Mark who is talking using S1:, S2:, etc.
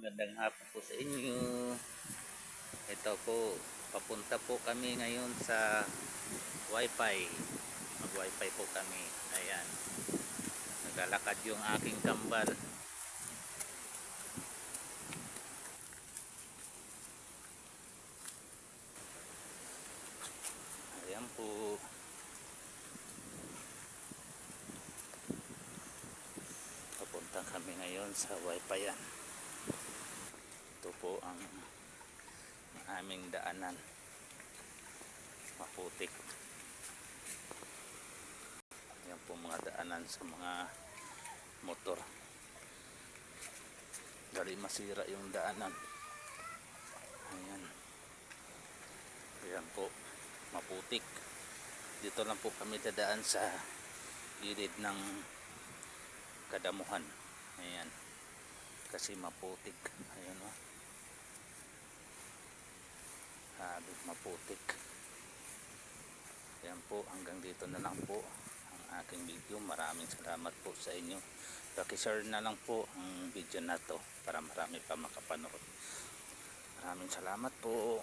S1: Magandang hapon po sa inyo. Ito po, papunta po kami ngayon sa Wi-Fi. Mag-Wi-Fi po kami. Ayan. Naglalakad yung aking kambal. Ayan po. Papunta kami ngayon sa Wi-Fi yan. Ito po ang aming daanan. Maputik. Ayan po mga daanan sa mga motor. Dali masira yung daanan. Ayan. Ayan po. Maputik. Dito lang po kami dadaan sa gilid ng Kadamuhan. Ayan. Kasi maputik. Ayan o. Habit maputik. Ayan po. Hanggang dito na lang po ang aking video. Maraming salamat po sa inyo. Paki-share na lang po ang video na to para marami pa makapanood. Maraming salamat po.